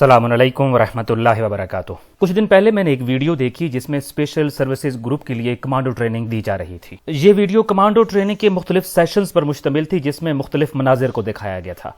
अस्सलाम वालेकुम वरहमतुल्लाहि वबरकातुह। कुछ दिन पहले मैंने एक वीडियो देखी जिसमें स्पेशल सर्विसेज ग्रुप के लिए कमांडो ट्रेनिंग दी जा रही थी। ये वीडियो कमांडो ट्रेनिंग के मुख्तलिफ सेशंस पर मुश्तमिल थी जिसमें मुख्तलिफ मनाजिर को दिखाया गया था।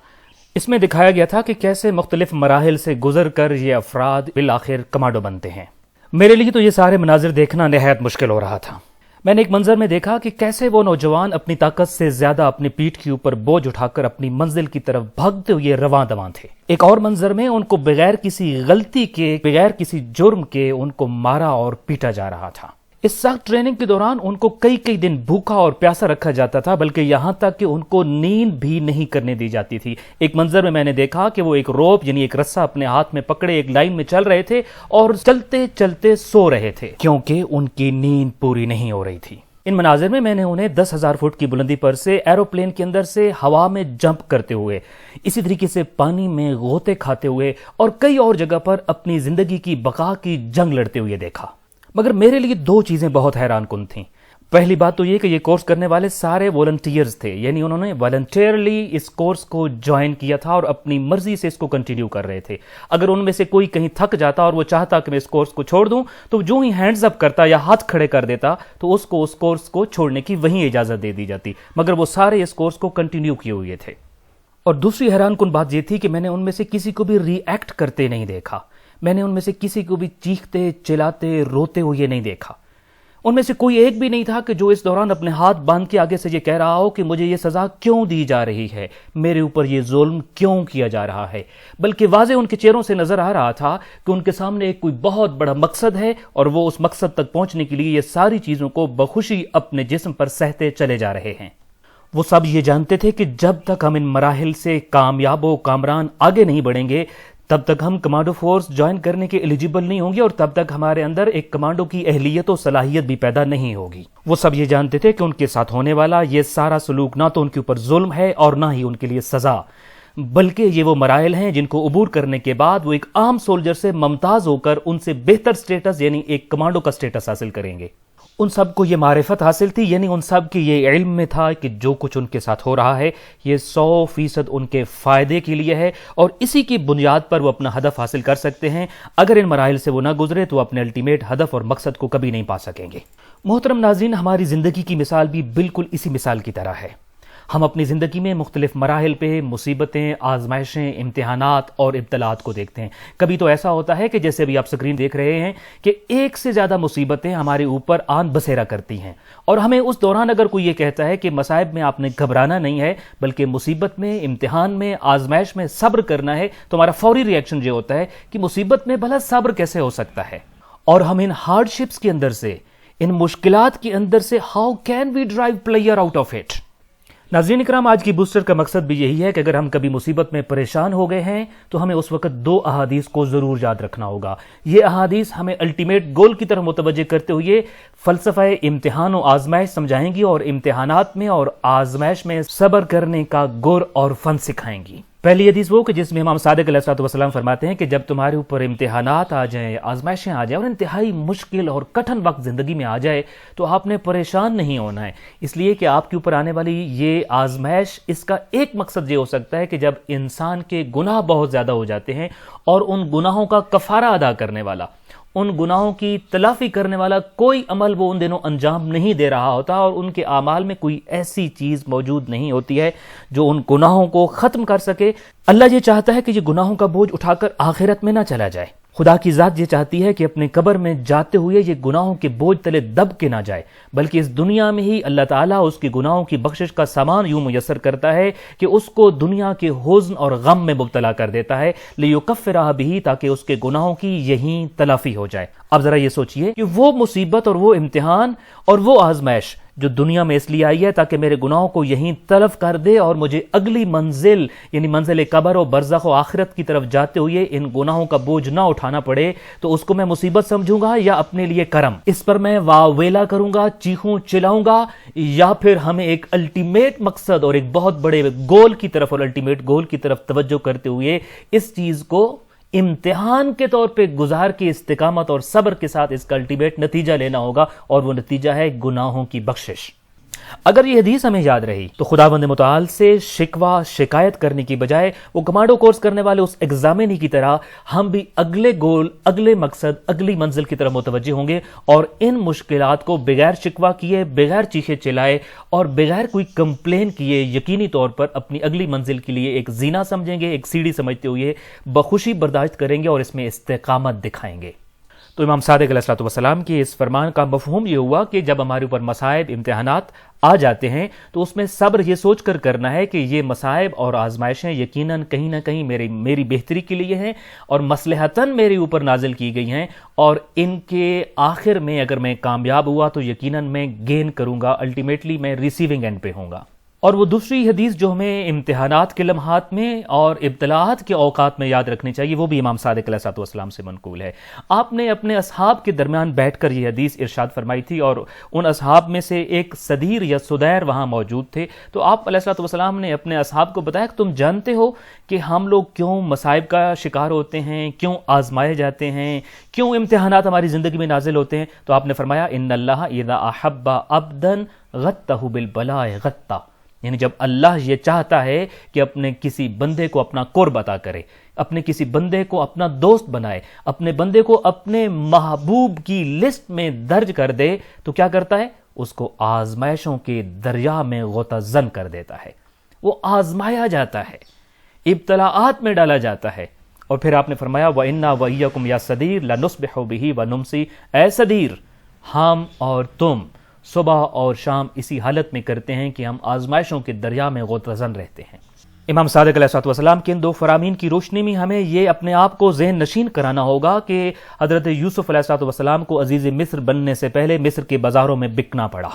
इसमें दिखाया गया था कि कैसे मुख्तलिफ मराहिल से गुजर कर ये अफराद बिल आखिर कमांडो बनते हैं। मेरे लिए तो ये सारे मनाजिर देखना निहायत मुश्किल हो रहा था। मैंने एक मंजर में देखा कि कैसे वो नौजवान अपनी ताकत से ज्यादा अपनी पीठ के ऊपर बोझ उठाकर अपनी मंजिल की तरफ भागते हुए रवां दवां थे। एक और मंजर में उनको बगैर किसी गलती के, बगैर किसी जुर्म के उनको मारा और पीटा जा रहा था। इस सख्त ट्रेनिंग के दौरान उनको कई कई दिन भूखा और प्यासा रखा जाता था, बल्कि यहां तक कि उनको नींद भी नहीं करने दी जाती थी। एक मंजर में मैंने देखा कि वो एक रोप यानी एक रस्सा अपने हाथ में पकड़े एक लाइन में चल रहे थे और चलते चलते सो रहे थे क्योंकि उनकी नींद पूरी नहीं हो रही थी। इन मनाजिर में मैंने उन्हें 10,000 फुट की बुलंदी पर से एरोप्लेन के अंदर से हवा में जंप करते हुए, इसी तरीके से पानी में गोते खाते हुए और कई और जगह पर अपनी जिंदगी की बका की जंग लड़ते हुए देखा। मगर मेरे लिए दो चीजें बहुत हैरान कुन थीं। पहली बात तो ये कि ये कोर्स करने वाले सारे वॉलंटियर्स थे, यानी उन्होंने वॉलंटियरली इस कोर्स को ज्वाइन किया था और अपनी मर्जी से इसको कंटिन्यू कर रहे थे। अगर उनमें से कोई कहीं थक जाता और वो चाहता कि मैं इस कोर्स को छोड़ दूं, तो जो ही हैंड्स अप करता या हाथ खड़े कर देता तो उसको उस कोर्स को छोड़ने की वहीं इजाजत दे दी जाती। मगर वो सारे इस कोर्स को कंटिन्यू किए हुए थे। और दूसरी हैरान कुन बात यह थी कि मैंने उनमें से किसी को भी रिएक्ट करते नहीं देखा। मैंने उनमें से किसी को भी चीखते, चिल्लाते, रोते हुए नहीं देखा। उनमें से कोई एक भी नहीं था कि जो इस दौरान अपने हाथ बांध के आगे से ये कह रहा हो कि मुझे ये सजा क्यों दी जा रही है, मेरे ऊपर ये जुल्म क्यों किया जा रहा है। बल्कि वाज़े उनके चेहरों से नजर आ रहा था कि उनके सामने एक कोई बहुत बड़ा मकसद है और वो उस मकसद तक पहुंचने के लिए ये सारी चीजों को बखुशी अपने जिस्म पर सहते चले जा रहे हैं। वो सब ये जानते थे कि जब तक हम इन मराहिल से कामयाबो कामरान आगे नहीं बढ़ेंगे, तब तक हम कमांडो फोर्स ज्वाइन करने के एलिजिबल नहीं होंगे और तब तक हमारे अंदर एक कमांडो की अहलियत और सलाहियत भी पैदा नहीं होगी। वो सब ये जानते थे कि उनके साथ होने वाला ये सारा सलूक ना तो उनके ऊपर जुल्म है और ना ही उनके लिए सजा, बल्कि ये वो मराइल हैं जिनको अबूर करने के बाद वो एक आम सोल्जर से मुमताज होकर उनसे बेहतर स्टेटस यानी एक कमांडो का स्टेटस हासिल करेंगे। उन सब को ये मारिफत हासिल थी, यानी उन सब की ये इल्म में था कि जो कुछ उनके साथ हो रहा है ये 100% उनके फायदे के लिए है और इसी की बुनियाद पर वो अपना हदफ हासिल कर सकते हैं। अगर इन मराइल से वो ना गुजरे तो अपने अल्टीमेट हदफ और मकसद को कभी नहीं पा सकेंगे। मोहतरम नाज़रीन, हमारी जिंदगी की मिसाल भी बिल्कुल इसी मिसाल की तरह है। हम अपनी ज़िंदगी में मुख्तलिफ मराहिल पे मुसीबतें, आजमाइशें, इम्तिहानात और इब्तलात को देखते हैं। कभी तो ऐसा होता है कि जैसे अभी आप स्क्रीन देख रहे हैं कि एक से ज़्यादा मुसीबतें हमारे ऊपर आन बसेरा करती हैं और हमें उस दौरान अगर कोई ये कहता है कि मसाइब में आपने घबराना नहीं है बल्कि मुसीबत में, इम्तिहान में, आजमाइश में सब्र करना है, तो हमारा फौरी रिएक्शन ये होता है कि मुसीबत में भला सब्र कैसे हो सकता है। और हम इन हार्डशिप्स के अंदर से, इन मुश्किलात के अंदर से how can we drive player out of it. नाज़रीन इकराम, आज की बूस्टर का मकसद भी यही है कि अगर हम कभी मुसीबत में परेशान हो गए हैं तो हमें उस वक्त दो अहादीस को जरूर याद रखना होगा। ये अहादीस हमें अल्टीमेट गोल की तरफ मुतवज्जे करते हुए फलसफा इम्तिहान और आजमाइश समझाएंगी और इम्तिहानात में और आजमाइश में सब्र करने का गुर और फन सिखाएंगी। पहली हदीस वो कि जिसमें इमाम सादिक अलैहिस्सलाम फरमाते हैं कि जब तुम्हारे ऊपर इम्तिहानात आ जाएं, आजमाइशें आ जाए और इंतहाई मुश्किल और कठिन वक्त जिंदगी में आ जाए तो आपने परेशान नहीं होना है, इसलिए कि आपके ऊपर आने वाली ये आजमाइश, इसका एक मकसद ये हो सकता है कि जब इंसान के गुनाह बहुत ज्यादा हो जाते हैं और उन गुनाहों का कफारा अदा करने वाला, उन गुनाहों की तलाफी करने वाला कोई अमल वो उन दिनों अंजाम नहीं दे रहा होता और उनके आमाल में कोई ऐसी चीज मौजूद नहीं होती है जो उन गुनाहों को खत्म कर सके। अल्लाह ये चाहता है कि ये गुनाहों का बोझ उठाकर आखिरत में ना चला जाए। खुदा की जात ये चाहती है कि अपने कब्र में जाते हुए ये गुनाहों के बोझ तले दब के ना जाए, बल्कि इस दुनिया में ही अल्लाह ताला उसके गुनाहों की बख्शिश का सामान यूं मुयस्सर करता है कि उसको दुनिया के हुज़्न और गम में मुब्तला कर देता है, लियुकफ्फिरा बिही, ताकि उसके गुनाहों की यहीं तलाफी हो जाए। अब जरा ये सोचिए कि वो मुसीबत और वो इम्तिहान और वो आजमाइश जो दुनिया में इसलिए आई है ताकि मेरे गुनाहों को यहीं तलफ कर दे और मुझे अगली मंजिल यानी मंजिल कब्र और बरज़ख और आखिरत की तरफ जाते हुए इन गुनाहों का बोझ ना उठाना पड़े, तो उसको मैं मुसीबत समझूंगा या अपने लिए करम? इस पर मैं वावेला करूंगा, चीखूं चिल्लाऊंगा, या फिर हमें एक अल्टीमेट मकसद और एक बहुत बड़े गोल की तरफ और अल्टीमेट गोल की तरफ तवज्जो करते हुए इस चीज को इम्तिहान के तौर पे गुजार के इस्तिकामत और सब्र के साथ इसका अल्टीमेट नतीजा लेना होगा और वो नतीजा है गुनाहों की बख्शिश। اگر یہ حدیث ہمیں یاد رہی تو خداوند متعال سے شکوہ شکایت کرنے کی بجائے وہ کمانڈو کورس کرنے والے اس ایگزامینی کی طرح ہم بھی اگلے گول، اگلے مقصد، اگلی منزل کی طرف متوجہ ہوں گے اور ان مشکلات کو بغیر شکوہ کیے، بغیر چیخے چلائے اور بغیر کوئی کمپلین کیے یقینی طور پر اپنی اگلی منزل کے لیے ایک زینہ سمجھیں گے، ایک سیڑھی سمجھتے ہوئے بخوشی برداشت کریں گے اور اس میں استقامت دکھائیں گے۔ تو امام صادق علیہ الصلوۃ والسلام کے اس فرمان کا مفہوم یہ ہوا کہ جب ہمارے اوپر مصائب، امتحانات آ جاتے ہیں تو اس میں صبر یہ سوچ کر کرنا ہے کہ یہ مصائب اور آزمائشیں یقیناً کہیں نہ کہیں میری بہتری کے لیے ہیں اور مصلحتاً میرے اوپر نازل کی گئی ہیں، اور ان کے آخر میں اگر میں کامیاب ہوا تو یقیناً میں گین کروں گا، الٹیمیٹلی میں ریسیونگ اینڈ پہ ہوں گا۔ اور وہ دوسری حدیث جو ہمیں امتحانات کے لمحات میں اور ابتلاءات کے اوقات میں یاد رکھنی چاہیے وہ بھی امام صادق علیہ الصلوۃ والسلام سے منقول ہے۔ آپ نے اپنے اصحاب کے درمیان بیٹھ کر یہ حدیث ارشاد فرمائی تھی اور ان اصحاب میں سے ایک صدیر یا سدیر وہاں موجود تھے، تو آپ علیہ الصلوۃ والسلام نے اپنے اصحاب کو بتایا کہ تم جانتے ہو کہ ہم لوگ کیوں مصائب کا شکار ہوتے ہیں، کیوں آزمائے جاتے ہیں، کیوں امتحانات ہماری زندگی میں نازل ہوتے ہیں؟ تو آپ نے فرمایا ان اللہ اذا احب عبدا غتہ بالبلاء غتہ، یعنی جب اللہ یہ چاہتا ہے کہ اپنے کسی بندے کو اپنا قرب عطا کرے، اپنے کسی بندے کو اپنا دوست بنائے، اپنے بندے کو اپنے محبوب کی لسٹ میں درج کر دے، تو کیا کرتا ہے؟ اس کو آزمائشوں کے دریا میں غوطہ زن کر دیتا ہے، وہ آزمایا جاتا ہے، ابتلاءات میں ڈالا جاتا ہے۔ اور پھر آپ نے فرمایا وَإِنَّا وَإِيَّكُمْ يَا صَدِيرُ لَنُصْبِحُ بِهِ وَنُمْسِي، اے صدیر ہم اور تم صبح اور شام اسی حالت میں کرتے ہیں کہ ہم آزمائشوں کے دریا میں غوطہ زن رہتے ہیں۔ امام صادق علیہ الصلوۃ والسلام کے ان دو فرامین کی روشنی میں ہمیں یہ اپنے آپ کو ذہن نشین کرانا ہوگا کہ حضرت یوسف علیہ الصلوۃ والسلام کو عزیز مصر بننے سے پہلے مصر کے بازاروں میں بکنا پڑا،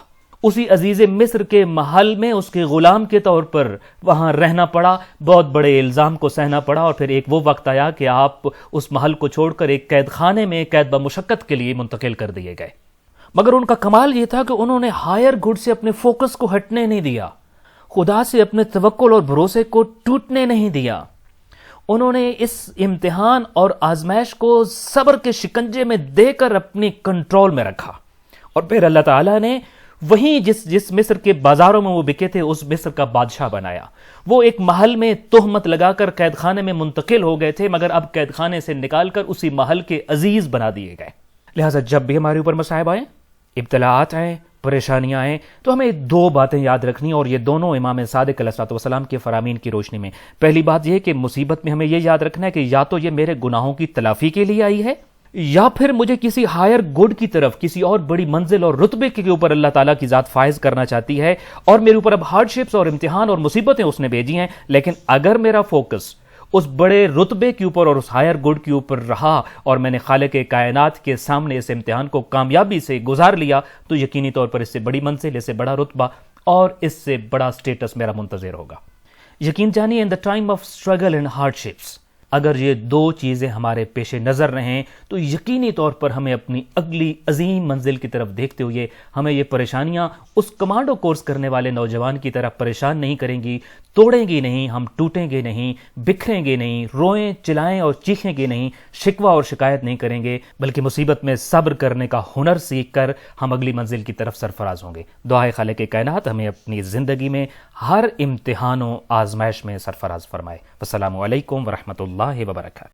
اسی عزیز مصر کے محل میں اس کے غلام کے طور پر وہاں رہنا پڑا، بہت بڑے الزام کو سہنا پڑا، اور پھر ایک وہ وقت آیا کہ آپ اس محل کو چھوڑ کر ایک قید خانے میں قید بمشقت کے لیے منتقل کر دیے گئے۔ مگر ان کا کمال یہ تھا کہ انہوں نے ہائر گڈ سے اپنے فوکس کو ہٹنے نہیں دیا، خدا سے اپنے توکل اور بھروسے کو ٹوٹنے نہیں دیا۔ انہوں نے اس امتحان اور آزمائش کو صبر کے شکنجے میں دے کر اپنی کنٹرول میں رکھا، اور پھر اللہ تعالیٰ نے وہیں جس مصر کے بازاروں میں وہ بکے تھے اس مصر کا بادشاہ بنایا۔ وہ ایک محل میں تہمت لگا کر قید خانے میں منتقل ہو گئے تھے، مگر اب قید خانے سے نکال کر اسی محل کے عزیز بنا دیے گئے۔ لہٰذا جب بھی ہمارے اوپر مصائب آئیں، ابتلاءات آئیں، پریشانیاں آئیں، تو ہمیں دو باتیں یاد رکھنی، اور یہ دونوں امام صادق علیہ الصلوۃ والسلام کے فرامین کی روشنی میں۔ پہلی بات یہ کہ مصیبت میں ہمیں یہ یاد رکھنا ہے کہ یا تو یہ میرے گناہوں کی تلافی کے لیے آئی ہے، یا پھر مجھے کسی ہائر گڈ کی طرف، کسی اور بڑی منزل اور رتبے کے اوپر اللہ تعالیٰ کی ذات فائز کرنا چاہتی ہے، اور میرے اوپر اب ہارڈ شپس اور امتحان اور مصیبتیں اس نے بھیجی ہیں، لیکن اگر میرا فوکس اس بڑے رتبے کے اوپر اور اس ہائر گڈ کے اوپر رہا اور میں نے خالق کائنات کے سامنے اس امتحان کو کامیابی سے گزار لیا، تو یقینی طور پر اس سے بڑی منزل، اس سے بڑا رتبہ اور اس سے بڑا سٹیٹس میرا منتظر ہوگا۔ یقین جانیے in the time of struggle and hardships, اگر یہ دو چیزیں ہمارے پیش نظر رہیں تو یقینی طور پر ہمیں اپنی اگلی عظیم منزل کی طرف دیکھتے ہوئے ہمیں یہ پریشانیاں اس کمانڈو کورس کرنے والے نوجوان کی طرح پریشان نہیں کریں گی، توڑیں گی نہیں، ہم ٹوٹیں گے نہیں، بکھریں گے نہیں، روئیں چلائیں اور چیخیں گے نہیں، شکوہ اور شکایت نہیں کریں گے، بلکہ مصیبت میں صبر کرنے کا ہنر سیکھ کر ہم اگلی منزل کی طرف سرفراز ہوں گے۔ دعائے خالق کائنات ہمیں اپنی زندگی میں ہر امتحان و آزمائش میں سرفراز فرمائے۔ السلام علیکم ورحمۃ اللہ وبرکاتہ۔